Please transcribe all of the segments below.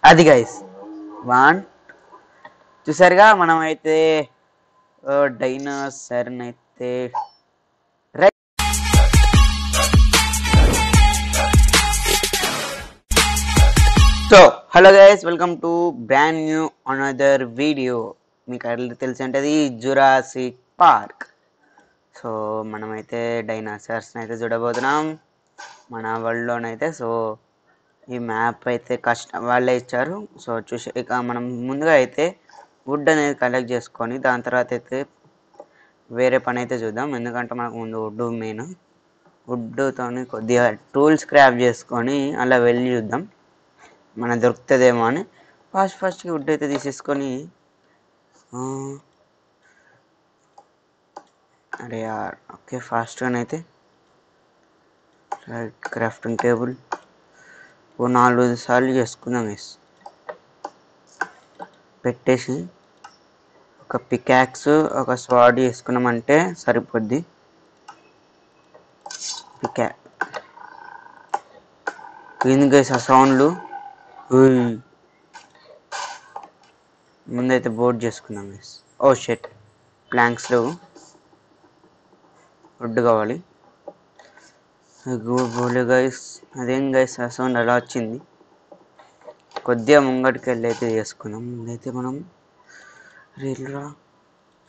అది guys one చూసారుగా మనం అయితే డైనోసార్ అయితే so hello guys welcome to brand new another video. మీకు అట్లా తెలిసి ఉంటుంది జురాసిక్ పార్క్. సో మనమైతే డైనోసార్స్ని అయితే చూడబోతున్నాం మన వరల్డ్లోనైతే. సో ఈ మ్యాప్ అయితే వాళ్ళే ఇచ్చారు. సో చూసి ఇక మనం ముందుగా అయితే వుడ్ అనేది కలెక్ట్ చేసుకొని దాని తర్వాత అయితే వేరే పని అయితే చూద్దాం. ఎందుకంటే మనకు ముందు వుడ్ మెయిన్. వుడ్తో కొద్దిగా టూల్స్ క్రాఫ్ట్ చేసుకొని అలా వెళ్ళి చూద్దాం మన దొరుకుతుందేమో అని. ఫస్ట్కి వుడ్ అయితే తీసేసుకొని అరే ఓకే ఫాస్ట్గానైతే క్రాఫ్టింగ్ టేబుల్ 4 సార్లు చేసుకుందాం గైస్. పెట్టేసి ఒక పికాక్స్ ఒక స్వాడ్ చేసుకున్నామంటే సరిపోద్ది. ఏంది గైస్ ఆ సౌండ్లు? ముందైతే బోర్డ్ చేసుకుందాం గైస్. ఓ షెట్ ప్లాంక్స్లో వుడ్ కావాలి. బోలే గైస్, అదేం గైస్ ఆ సౌండ్ అలా వచ్చింది? కొద్దిగా ముంగటికి వెళ్ళి అయితే చేసుకున్నాం. ముందైతే మనం రీల్రా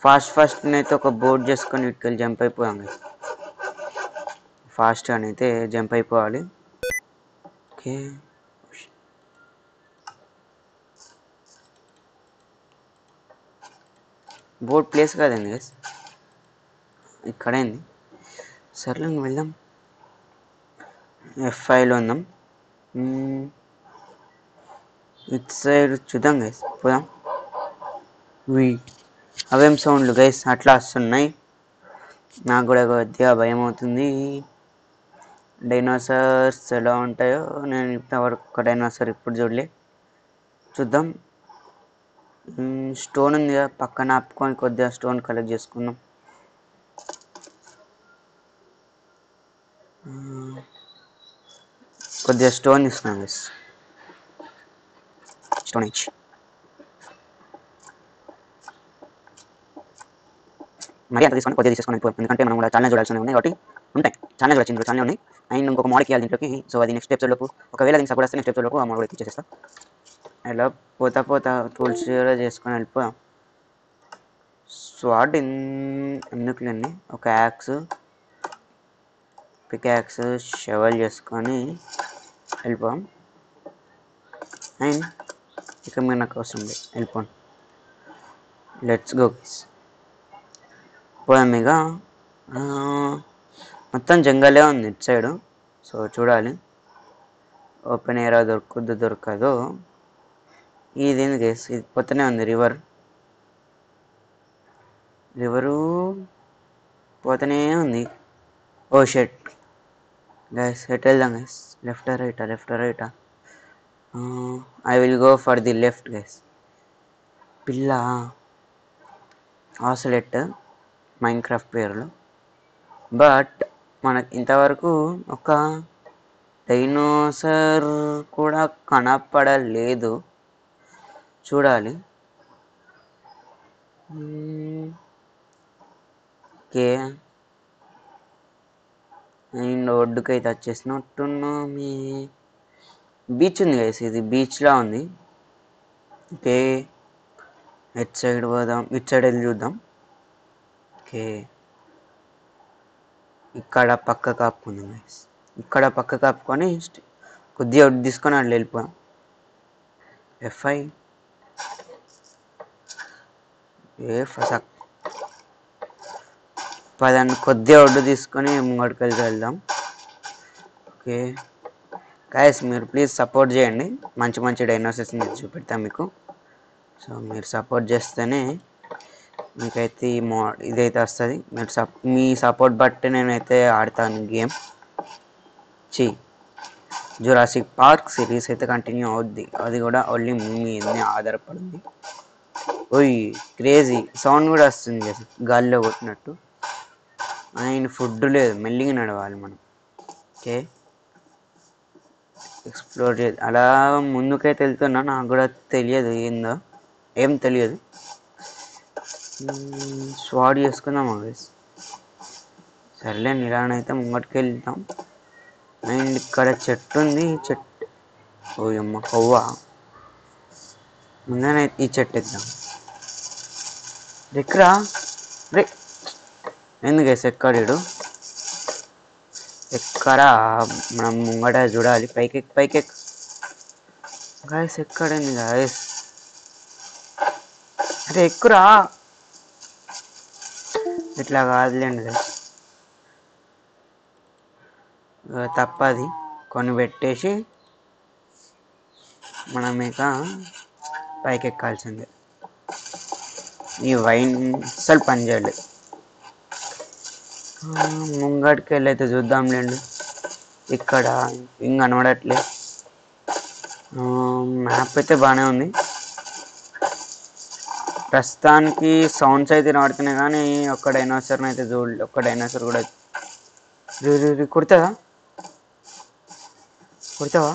ఫాస్ట్నైతే ఒక బోర్డ్ చేసుకొని ఇటుకెళ్ళి జంప్ అయిపోయాం గైస్. ఫాస్ట్గానైతే జంప్ అయిపోవాలి. ఓకే బోర్డ్ ప్లేస్ కాదండి గైస్, ఇక్కడైంది. సర్లే వెళ్దాం. F5లో ఉందాం. ఇటు సైడ్ చూద్దాం గైస్, పోదాం. అవేం సౌండ్లు గైస్ అట్లా వస్తున్నాయి? నాకు కూడా కొద్దిగా భయం అవుతుంది. డైనోసార్స్ ఎలా ఉంటాయో నేను ఇంతవరకు ఒక డైనోసార్ ఇప్పుడు చూడలే. చూద్దాం. స్టోన్ ఉంది కదా పక్కన, ఆపుకొని కొద్దిగా స్టోన్ కలెక్ట్ చేసుకుందాం. కొద్దిగా స్టోన్ తీసుకున్నాం గైస్. స్టోన్ ఇచ్చి మరీ అంత తీసుకొని కొద్దిగా తీసేసుకొని వెళ్ళిపోయి, ఎందుకంటే మనం కూడా చాలా చూడాల్సి ఉన్నాయి కాబట్టి ఉంటాయి. చాలా చూడాల్సింది చాలా ఉన్నాయి. అండ్ ఇంకొక మోడల్కి వెళ్ళాలి దీంట్లోకి. సో అది నెక్స్ట్ ఎపిసోడ్లోపు, ఒకవేళ దీనికి సపోర్ట్ వస్తే నెక్స్ట్ ఎపిసోడ్లోపు ఆ మోడల్ ఇచ్చేసేస్తాం. ఇలా పోతా టూల్స్ చేసుకొని వెళ్ళిపోయాం. స్వాడ్ ఎందుకులేండి, ఒక యాక్స్ పికాక్స్ షవల్ చేసుకొని వెళ్ళిపోయాం. అండ్ ఇక మీరు నాకు అవసరం లేదు, వెళ్ళిపోండి. లెట్స్ గో పోయాం. ఇక మొత్తం జంగలే ఉంది ఇటు సైడు. సో చూడాలి ఓపెన్ ఏరియా దొరకదో. ఇది ఏంది గైస్, ఇది పోతూనే ఉంది రివరు పోతూనే ఉంది. ఓ షెట్ గైస్, ఎటు వెళ్దాం గైస్? లెఫ్ట్ రైటా? I will go for the left guys. పిల్ల ఆసలెట్ మైన్క్రాఫ్ట్ పేరులో. బట్ మనకు ఇంతవరకు ఒక డైనోసార్ కూడా కనపడలేదు. చూడాలి. ఓకే అండ్ ఒడ్డుకైతే వచ్చేసినట్టున్నామే. బీచ్ ఉంది గైస్, ఇది బీచ్లా ఉంది. ఓకే ఇటు సైడ్ పోదాం, ఇటు సైడ్ వెళ్ళి చూద్దాం. ఓకే ఇక్కడ పక్క కాపుకుందాం గైస్. ఇక్కడ పక్క కాపుకొని కొద్దిగా ఒడ్డు తీసుకొని అట్లా వెళ్ళిపోయాం. F5 ఫసక్ పదాన్ని కొద్దిగా ఒడ్డు తీసుకొని ముంగడికి వెళ్దాం. ఓకే గైస్, మీరు ప్లీజ్ సపోర్ట్ చేయండి. మంచి డైనోసార్స్ని చూపెడతాం మీకు. సో మీరు సపోర్ట్ చేస్తేనే మీకైతే ఇదైతే వస్తుంది. మీరు మీ సపోర్ట్ బట్టి నేనైతే ఆడతాను గేమ్. జురాసిక్ పార్క్ సిరీస్ అయితే కంటిన్యూ అవుద్ది. అది కూడా ఓన్లీ మీద ఆధారపడింది. ఓయ్ క్రేజీ సౌండ్ కూడా వస్తుంది గాలిలో కొట్టినట్టు. ఆయన ఫుడ్ లేదు, మెల్లిగా నడవాలి మనం. ఓకే ఎక్స్ప్లోర్ చేయాలి. అలా ముందుకైతే వెళ్తున్నా, నాకు కూడా తెలియదు ఏందో, ఏం తెలియదు. స్వాడ్ చేసుకుందాం గైస్. సర్లే ఇలానైతే ముంగటికి వెళ్తాం. అండ్ ఇక్కడ చెట్టు ఉంది, చెట్టు ఓ అమ్మ కొవ్వా. ముందనే ఈ చెట్టు ఎక్దాం. ఎక్కరా రే, ఎందుకు వేసి ఎక్కడాడు? ఎక్కరా, మనం ముంగట చూడాలి. పైకి పైకి గాయస్, ఎక్కడండి గాయస్? అరే ఎక్కురా, ఇట్లా కాదులేండి గాయస్, తప్పది. కొన్ని పెట్టేసి మనం ఇక పైకి ఎక్కాల్సిందే. ఈ వైన్ అసలు పని చేయలేదు. ముంగడికి వెళ్ళైతే చూద్దాంలేండి. ఇక్కడ ఇంక కనబడట్లే. మ్యాప్ అయితే బాగానే ఉంది ప్రస్తుతానికి. సౌండ్స్ అయితే వినబడుతున్నాయి కానీ ఒక్క డైనోసార్ని అయితే చూడలే. ఒక్క డైనోసార్ కూడా కుడతావా కుడతావా?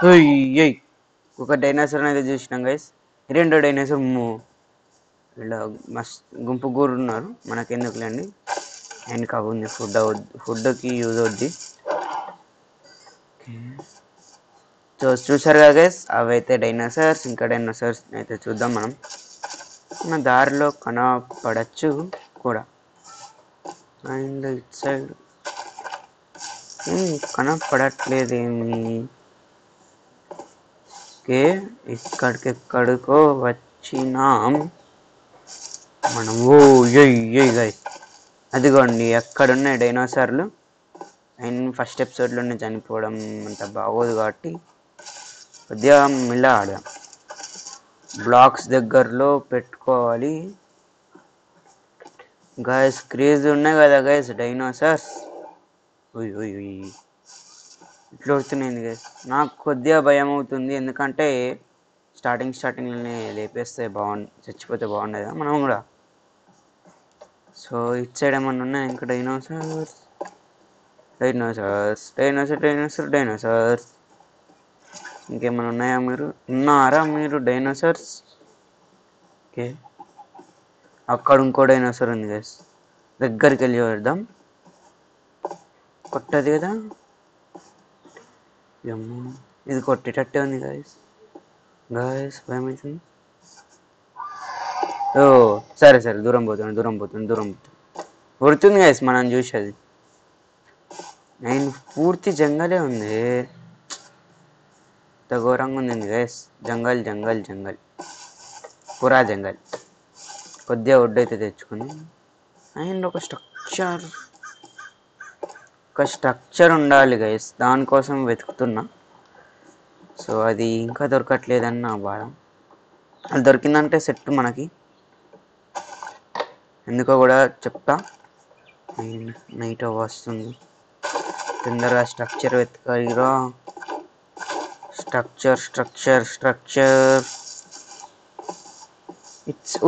అయ్యి, ఒక డైనోసార్ని అయితే చూసినాం గైస్. రెండో డైనోసార్ ఇలా మస్తు గుంపు గూరు ఉన్నారు. మనకెందుకులేండి, వెనక ఉంది ఫుడ్కి యూజ్ అవుద్ది. చూసారు కదా గైస్, అవైతే డైనోసార్స్. ఇంకా డైనోసార్స్ అయితే చూద్దాం మనం. మన దారిలో కనపడచ్చు కూడా. అండ్ ఇట్ సైడ్ కనపడట్లేదేమి. ఓకే, ఇక్కడికెక్కడికో వచ్చినాం మనం. ఓ ఏ గైస్, అదిగోండి ఎక్కడున్నాయి డైనోసార్లు. అండ్ ఫస్ట్ ఎపిసోడ్లోనే చనిపోవడం అంత బాగోదు కాబట్టి కొద్దిగా మిల్ల ఆడదాం. బ్లాక్స్ దగ్గరలో పెట్టుకోవాలి గైస్. క్రేజ్ ఉన్నాయి కదా గైస్ డైనోసార్స్. ఇట్లా వస్తున్నాయింది గైస్. నాకు కొద్దిగా భయం అవుతుంది, ఎందుకంటే స్టార్టింగ్లోనే లేపేస్తే చచ్చిపోతే బాగుండదు మనం కూడా. సో ఇటు సైడ్ ఏమన్నా ఉన్నాయి ఇంకా డైనోసార్స్. ఇంకేమైనా ఉన్నాయా? ఉన్నారా మీరు డైనోసార్స్? ఓకే, అక్కడ ఇంకో డైనోసార్ ఉంది గైస్. దగ్గరికి వెళ్ళి చూద్దాం. కొట్టది కదా, ఇది కొట్టేటట్టే ఉంది గైస్. భయమవుతుంది. ఓ సరే దూరం పోతుంది. ఉడుతుంది గైస్ మనం చూసేది. నేను పూర్తి జంగలే ఉంది, ఇంత ఘోరంగా ఉంది గైస్. జంగల్ పురా జంగల్. కొద్దిగా వుడ్ అయితే తెచ్చుకుని. అండ్ ఒక స్ట్రక్చర్ ఉండాలి గైస్, దానికోసం వెతుకుతున్నా. సో అది ఇంకా దొరకట్లేదని నా బాధ. అది దొరికిందంటే సెట్ మనకి. ఎందుకో కూడా చెప్తా. నైట్ వస్తుంది, తొందరగా స్ట్రక్చర్ వెతకాలిరా. స్ట్రక్చర్ ఇట్స్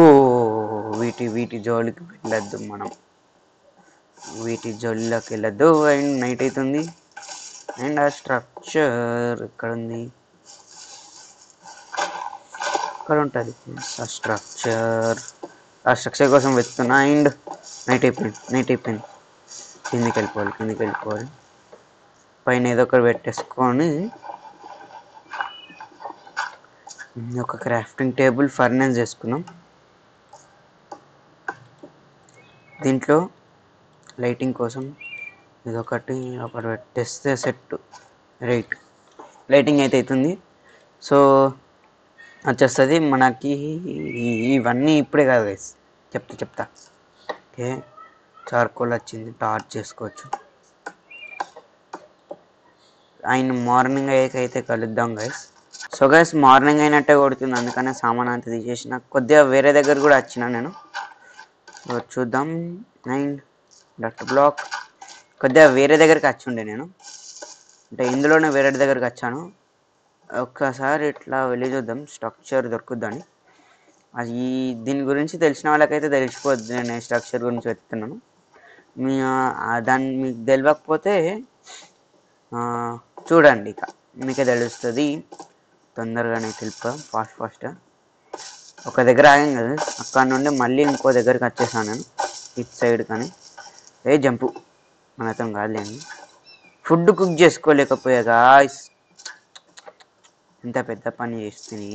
వీటి జోలికి వెళ్ళద్దు మనం. వీటి జోలిలోకి వెళ్ళద్దు. అండ్ నైట్ అవుతుంది. అండ్ ఆ స్ట్రక్చర్ ఎక్కడ ఉంది? ఇక్కడ ఉంటుంది ఆ స్ట్రక్చర్ కోసం వెతుకుతున్నా. అండ్ నైట్ అయిపోయింది. కిందికి వెళ్ళిపోవాలి. పైన ఏదో ఒకటి పెట్టేసుకొని ఒక క్రాఫ్టింగ్ టేబుల్ ఫర్నెస్ చేసుకున్నాం. దీంట్లో లైటింగ్ కోసం ఇదొకటి అక్కడ పెట్టేస్తే సెట్. రైట్, లైటింగ్ అయితే అవుతుంది. సో వచ్చేస్తుంది మనకి. ఇవన్నీ ఇప్పుడే కాదు గైస్, చెప్తా. ఓకే, చార్కోల్ వచ్చింది, టార్చ్ చేసుకోవచ్చు. ఆయన మార్నింగ్ అయితే కలుద్దాం గైస్. సో గైస్, మార్నింగ్ అయినట్టే కొడుతుంది, అందుకనే సామాన్ అంతా తీసేసిన. కొద్దిగా వేరే దగ్గర కూడా వచ్చిన నేను. చూద్దాం. అండ్ డట్ బ్లాక్ కొద్దిగా వేరే దగ్గరికి వచ్చి ఉండే నేను, అంటే ఇందులోనే వేరే దగ్గరికి వచ్చాను. ఒక్కసారి ఇట్లా వెళ్ళి చూద్దాం స్ట్రక్చర్ దొరుకుద్దని. అది దీని గురించి తెలిసిన వాళ్ళకైతే తెలిసిపోద్ది నేను ఏ స్ట్రక్చర్ గురించి చెప్తున్నాను. దాన్ని మీకు తెలియకపోతే చూడండి ఇక మీకే తెలుస్తుంది తొందరగానే తెలుపుతా ఫాస్ట్ ఒక దగ్గర ఆగాం కదా అక్కడ నుండి మళ్ళీ ఇంకో దగ్గరికి వచ్చేసాను నేను ఇట్ సైడ్ కానీ జంపు మనతో కాదులేండి ఫుడ్ కుక్ చేసుకోలేకపోయా గాయ్స్ ఇంత పెద్ద పని చేస్తుంది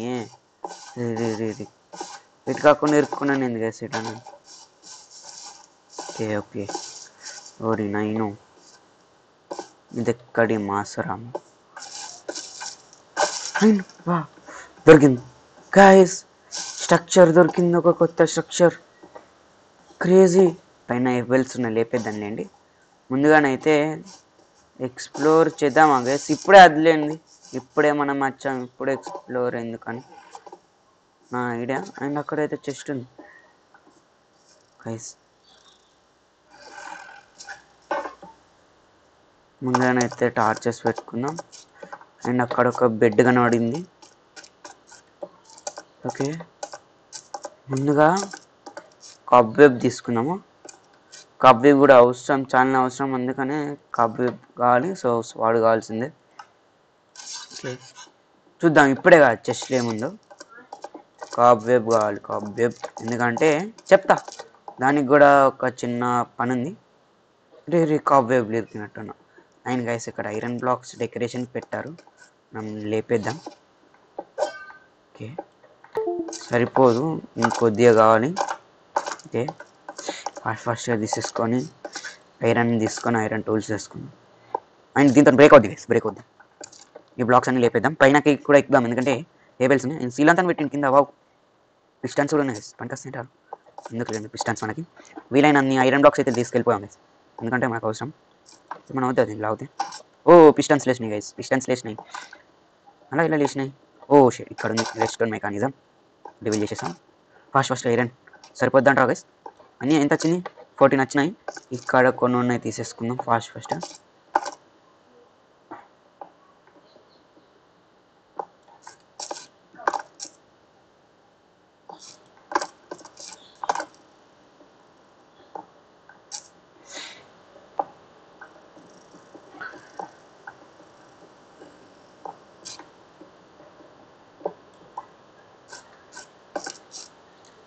ఇటు కాకుండా ఇరుక్కున్నాను ఎందుకు వేసేటాను ఓకే ఓరి నైను ఇది ఎక్కడి మాసరాము వా దొరికింది గాయస్ స్ట్రక్చర్ దొరికింది ఒక కొత్త స్ట్రక్చర్ క్రేజీ పైన వెల్స్ ఉన్నాయి లేపేద్దాంలేండి ముందుగానైతే ఎక్స్ప్లోర్ చేద్దామా గైస్ ఇప్పుడే అదిలేండి ఇప్పుడే మనం వచ్చాం ఇప్పుడు ఎక్స్ప్లోర్ ఎందుకని నా ఐడియా అండ్ అక్కడైతే చెస్ట్ ఉంది గైస్ ముందుగానైతే టార్చెస్ పెట్టుకుందాం అండ్ అక్కడ ఒక బెడ్ కనబడింది ఓకే ముందుగా కబ్వెబ్ తీసుకున్నాము కబ్వెబ్ కూడా అవసరం చాలా అవసరం అందుకనే కబ్వెబ్ కావాలి సో వాడు కావాల్సిందే ఓకే చూద్దాం ఇప్పుడే కాదు చెస్ట్లో ఏముందో కబ్వెబ్ కావాలి కబ్వెబ్ ఎందుకంటే చెప్తా దానికి కూడా ఒక చిన్న పని ఉంది రే కబ్వెబ్ లేపినట్టున్నా ఆయన గైస్ ఇక్కడ ఐరన్ బ్లాక్స్ డెకరేషన్ పెట్టారు మనం లేపేద్దాం ఓకే సరిపోదు ఇంకొద్దిగా కావాలి ఓకే ఫాస్ట్గా తీసేసుకొని ఐరన్ తీసుకొని ఐరన్ టూల్స్ వేసుకుందాం అండ్ దీంతో బ్రేక్ అవుద్ది ఈ బ్లాక్స్ అన్ని లేపేద్దాం పైనకి కూడా ఎక్కుదాం ఎందుకంటే టేబుల్స్ ఉన్నాయి సీలంతా పెట్టిన కింద వావ్ పిస్టన్స్ కూడా ఉన్నాయి పనికొస్తుంటారు ఎందుకు లేదు పిస్టన్స్ మనకి వీలైనన్ని ఐరన్ బ్లాక్స్ అయితే తీసుకెళ్ళిపోయాం ఎందుకంటే మనకు అవసరం మనం అవుతుంది లాగితే పిస్టన్స్ లేచినాయి గైస్ పిస్టన్స్ లేచినాయి అలా ఇలా లేచినాయి షిట్ ఇక్కడ ఉంది రెస్టోన్ మెకానిజం డివిల్ చేసేసాం ఫాస్ట్ ఐరన్ సరిపోద్దంటారా గైస్ అన్నీ ఎంత వచ్చింది 14 వచ్చినాయి ఇక్కడ కొన్ని ఉన్నాయి తీసేసుకుందాం ఫాస్ట్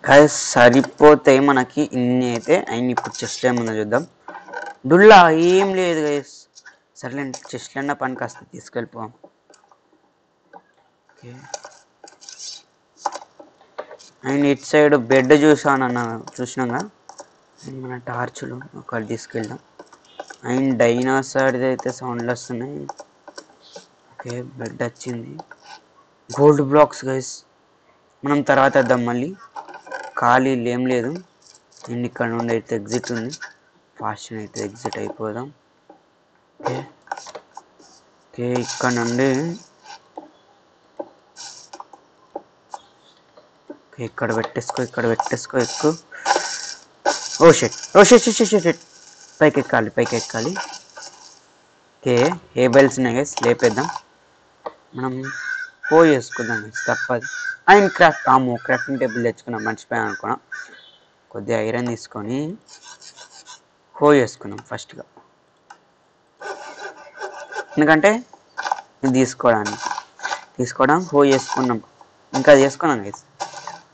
గైస్ సరిపోతాయి మనకి ఇన్ని అయితే అయిన ఇప్పుడు చెస్ట్ ఏమన్నా చూద్దాం డుల్లా ఏం లేదు గైస్ సర్లే చెస్ట్లో అన్న పని కాస్త తీసుకెళ్ళిపోం ఓకే అండ్ ఇటు సైడ్ బెడ్ చూసినాగా మన టార్చులు ఒకటి తీసుకెళ్దాం అండ్ డైనోసార్ది అయితే సౌండ్లు వస్తున్నాయి ఓకే బెడ్ వచ్చింది గోల్డ్ బ్లాక్స్ గైస్ మనం తర్వాత వద్దాం మళ్ళీ ఖాళీ ఏం లేదు అండ్ ఇక్కడ నుండి అయితే ఎగ్జిట్ ఉంది ఫాస్ట్గా అయితే ఎగ్జిట్ అయిపోదాం ఓకే ఇక్కడ నుండి ఇక్కడ పెట్టేసుకో ఎక్కువ షెట్ పైకి ఎక్కాలి ఓకే ఏ బెల్స్ ఉన్నాయి గైస్ లేపేద్దాం మనం చేసుకుందాం తప్పదు అండ్ క్రాఫ్టింగ్ టేబుల్ తెచ్చుకున్నాం మర్చిపోయాను అనుకున్నా కొద్దిగా ఐరన్ తీసుకొని చేసుకున్నాం ఫస్ట్గా ఎందుకంటే ఇది తీసుకోవడం చేసుకున్నాం ఇంకా చేసుకున్నాం గైస్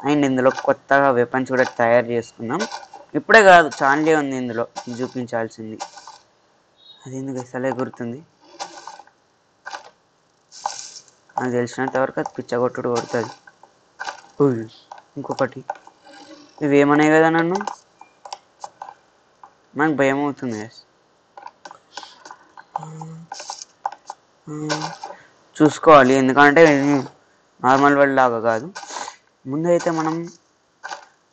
అండ్ ఇందులో కొత్తగా వెపన్స్ కూడా తయారు చేసుకున్నాం ఇప్పుడే కాదు చాలానే ఉంది ఇందులో చూపించాల్సింది అది ఎందుకు అసలే గుర్తుంది నాకు తెలిసినంత వరకు అది పిచ్చగొట్టుడు కొడుతుంది ఇంకొకటి ఇవి ఏమన్నాయి కదా నన్ను నాకు భయం అవుతుంది చూసుకోవాలి ఎందుకంటే నార్మల్ వరల్డ్ లాగా కాదు ముందైతే మనం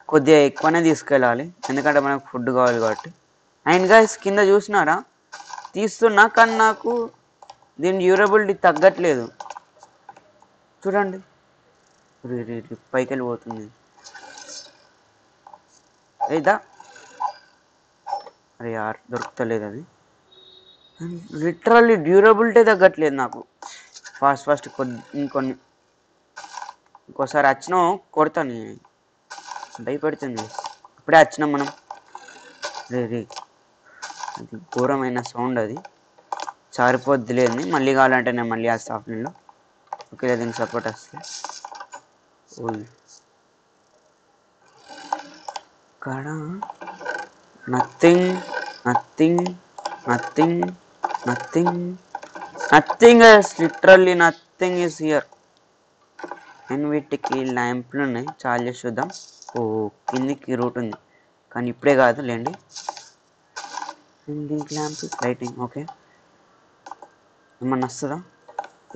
కొద్దిగా ఎక్కువనే తీసుకెళ్ళాలి ఎందుకంటే మనకు ఫుడ్ కావాలి కాబట్టి అండ్ గైస్ కింద చూసినారా తీస్తున్నా కానీ నాకు దీని డ్యూరబిలిటీ తగ్గట్లేదు చూడండి పైకి వెళ్ళిపోతుంది ఏదా అరే యార్ దొరుకుతలేదు అది లిటరల్లీ డ్యూరబిలిటీ తగ్గట్లేదు నాకు ఫాస్ట్ ఇంకోసారి వచ్చినా కొడతాను భయపడుతుంది ఇప్పుడే వచ్చినాం మనం రే అది ఘోరమైన సౌండ్ అది సారిపోద్దులేదు, మళ్ళీ కావాలంటే నేను మళ్ళీ వేస్తా ఆఫ్లైన్లో. ఓకే, దీనికి సపోర్ట్ వస్తుంది. ఇక్కడ nothing nothing nothing nothing nothing is literally nothing is here. And వీటికి ల్యాంప్లు ఉన్నాయి, చాలు చేసి చూద్దాం. ఓ కిందికి రూట్ ఉంది, కానీ ఇప్పుడే కాదు లేండి. And lamp lighting okay. ఏమన్నా వస్తుందా?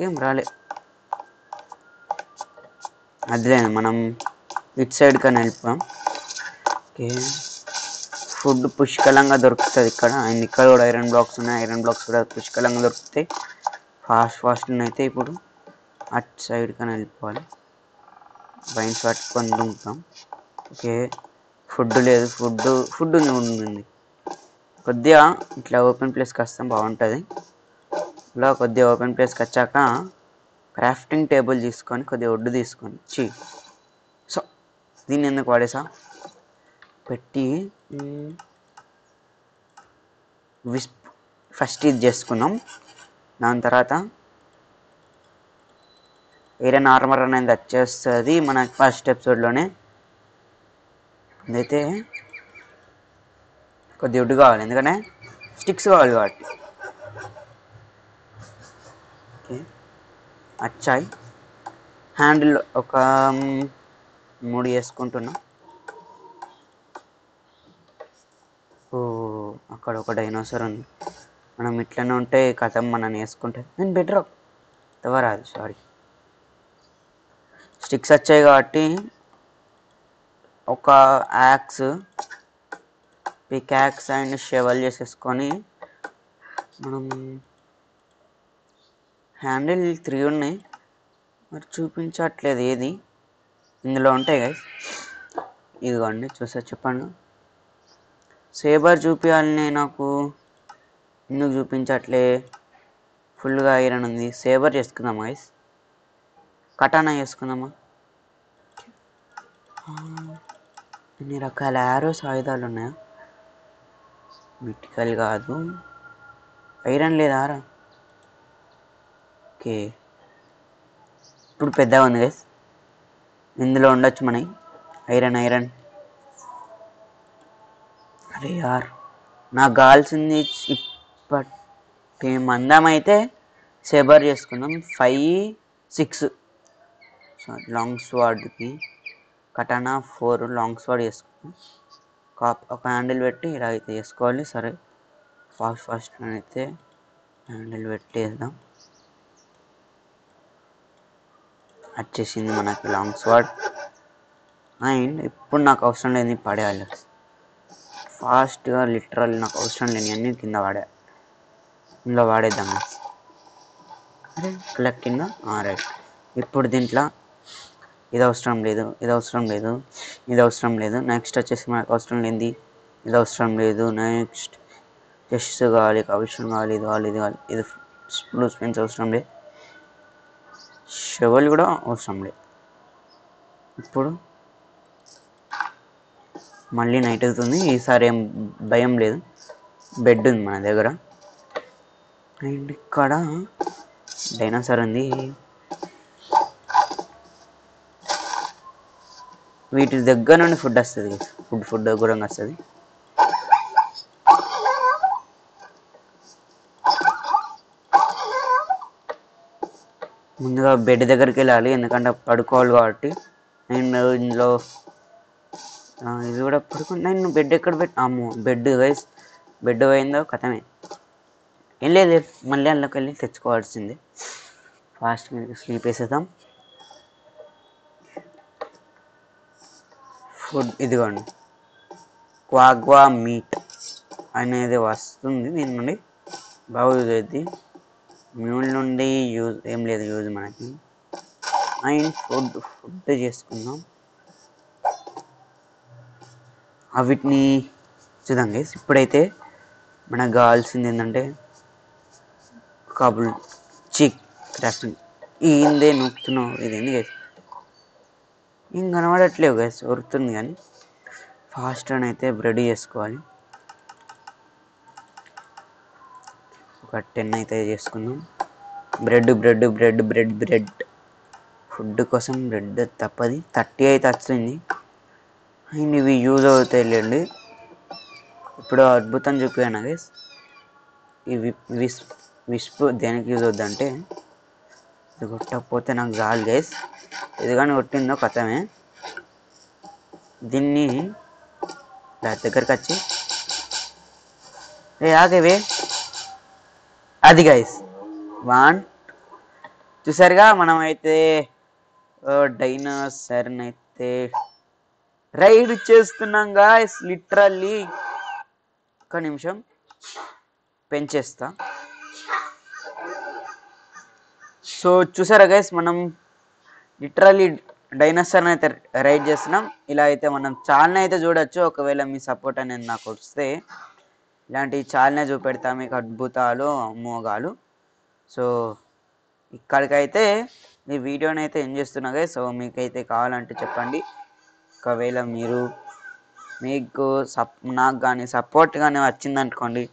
ఏం రాలే. అదే మనం ఇటు సైడ్ కానీ వెళ్ళిపోయాం. ఓకే, ఫుడ్ పుష్కలంగా దొరుకుతుంది ఇక్కడ. అండ్ ఇక్కడ కూడా ఐరన్ బ్లాక్స్ ఉన్నాయి, ఐరన్ బ్లాక్స్ కూడా పుష్కలంగా దొరుకుతాయి. ఫాస్ట్ అయితే ఇప్పుడు అటు సైడ్ కానీ వెళ్ళిపోవాలి. వైన్స్ పట్టుకొని దుంకుతాం. ఓకే, ఫుడ్ లేదు, ఫుడ్ ఉంది. కొద్దిగా ఇట్లా ఓపెన్ ప్లేస్కి వస్తాం, బాగుంటుంది. ఇలా కొద్దిగా ఓపెన్ ప్లేస్కి వచ్చాక క్రాఫ్టింగ్ టేబుల్ తీసుకొని కొద్దిగా ఒడ్డు తీసుకొని సో దీన్ని ఎందుకు వాడేసా పెట్టి ఫస్ట్ ఇది చేసుకున్నాం. దాని తర్వాత ఐరన్ ఆర్మర్ అనేది వచ్చేస్తుంది మనకి ఫస్ట్ ఎపిసోడ్లోనే. అదైతే కొద్ది ఉడ్డు కావాలి, ఎందుకంటే స్టిక్స్ కావాలి కాబట్టి. ఓకే, వచ్చాయి. హ్యాండిల్ ఒక 3 వేసుకుంటున్నా. ఓ అక్కడ ఒక డైనోసార్ ఉంది. మనం ఇట్లనే ఉంటే కథం మనం వేసుకుంటే నేను బెటర్ రాదు, సారీ. స్టిక్స్ వచ్చాయి కాబట్టి ఒక యాక్స్, పికాక్స్ అండ్ షెవల్ చేసేసుకొని మనం హ్యాండిల్ 3 ఉన్నాయి, మరి చూపించట్లేదు ఏది ఇందులో ఉంటాయి గైస్. ఇదిగోండి చూసా, చెప్పండి. సేబర్ చూపించాలని నాకు ఎందుకు చూపించట్లే? ఫుల్గా ఐరన్ ఉంది. సేబర్ చేసుకుందామా గైస్? కటానా చేసుకుందామా? అన్ని రకాల యారోస్ ఆయుధాలు ఉన్నాయా? మిటికల్ కాదు, ఐరన్ లేదారా? ఓకే, ఇప్పుడు పెద్దగా ఉంది గైస్, ఇందులో ఉండొచ్చు మనకి ఐరన్. అరే యార్, నాకు కావాల్సింది ఇప్పటి మందం అయితే సేబర్ చేసుకుందాం. 5, 6 లాంగ్ స్వార్డ్కి, కటానా 4 లాంగ్ స్వార్డ్ చేసుకుందాం. ఒక హ్యాండిల్ పెట్టి ఇలా అయితే చేసుకోవాలి. సరే, ఫాస్ట్ అయితే హ్యాండిల్ పెట్టేద్దాం. వచ్చేసింది మనకి లాంగ్ స్వార్డ్. అండ్ ఇప్పుడు నాకు అవసరం లేని పడేయాలి ఫాస్ట్గా, లిటరల్ నాకు అవసరం లేని అన్ని కింద ఇందులో వాడేద్దాం. క్లక్ కింద రైట్. ఇప్పుడు దీంట్లో ఇది అవసరం లేదు. నెక్స్ట్ వచ్చేసి మనకు అవసరం లేనిది ఇది అవసరం లేదు. నెక్స్ట్ చెస్ట్ కావాలి, అవసరం కావాలి, ఇది బ్లూ స్పెన్స్ అవసరం లేదు, షెవల్ కూడా అవసరం లేదు. ఇప్పుడు మళ్ళీ నైట్ అవుతుంది, ఈసారి ఏం భయం లేదు, బెడ్ ఉంది మన దగ్గర. అండ్ ఇక్కడ డైనోసార్ ఉంది. వీటి దగ్గర నుండి ఫుడ్ వస్తుంది, ఫుడ్ ఘోరంగా వస్తుంది. ముందుగా బెడ్ దగ్గరికి వెళ్ళాలి, ఎందుకంటే పడుకోవాలి కాబట్టి. అండ్ ఇందులో ఇది కూడా పడుకుని నేను బెడ్ ఎక్కడ అమ్మో బెడ్ గైస్, బెడ్ పోయిందో కథమే. ఏం లేదు, మళ్ళీ అందులోకి వెళ్ళి తెచ్చుకోవాల్సిందే. ఫాస్ట్ స్లీప్ వేసేద్దాం. ఫుడ్ ఇదిగోండి, క్వాగ్వా మీట్ అనేది వస్తుంది దీని నుండి, బాగా యూజ్ అవుతుంది. మ్యూల్ నుండి ఏం లేదు యూజ్ మనకి. అండ్ ఫుడ్ చేసుకుందాం. వీటిని చూద్దాం గైస్. ఇప్పుడైతే మనకు కావాల్సింది ఏంటంటే కాబుల్ క్రాఫ్టింగ్. ఏందే నొక్కుతున్నావు, ఇదేంది గైస్? ఏం కనబడట్లేవు గైస్, ఉరుకుతుంది కానీ. ఫాస్ట్ అని అయితే రెడీ చేసుకోవాలి. ఒక ఒక 10 అయితే చేసుకుందాం. బ్రెడ్ ఫుడ్ కోసం బ్రెడ్ తప్పది. 30 అయితే వచ్చింది. అండ్ ఇవి యూజ్ అవుతాయిలేండి. ఇప్పుడు అద్భుతం చూపించాను గైస్. ఇవి విస్ప్ దేనికి యూజ్ అవుద్దంటే, ఇది కొట్టకపోతే నాకు చాలు గైస్. ఇది కానీ కొట్టిందో కథమే. దీన్ని దగ్గరికి వచ్చి ఆగేవే అది గైస్ 1 చూసారుగా. మనం అయితే డైనోసార్ని అయితే రైడ్ చేస్తున్నాం గాయస్. లిటరల్లీ ఒక్క నిమిషం పెంచేస్తా. సో చూసారా గైస్, మనం లిటరల్లీ డైనోసార్ని అయితే రైడ్ చేస్తున్నాం. ఇలా అయితే మనం చాలానే అయితే చూడొచ్చు. ఒకవేళ మీ సపోర్ట్ అనేది నాకు వస్తే ఇలాంటివి చాలానే చూపెడతా మీకు అద్భుతాలు అమోఘాలు. సో ఇక్కడికైతే ఈ వీడియోని అయితే ఏం చేస్తున్నా గైస్. సో మీకైతే కావాలంటే చెప్పండి. ఒకవేళ మీకు నాకు కానీ సపోర్ట్ కానీ వచ్చిందనుకోండి,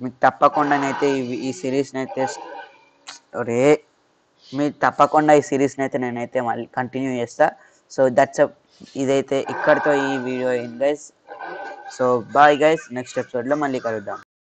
మీకు తప్పకుండానైతే ఈ సిరీస్ని అయితే తప్పకుండా ఈ సిరీస్ని అయితే నేనైతే మళ్ళీ కంటిన్యూ చేస్తా. సో ఇదైతే ఇక్కడితో ఈ వీడియో అయింది guys. So bye guys, next ఎపిసోడ్లో మళ్ళీ కలుద్దాం.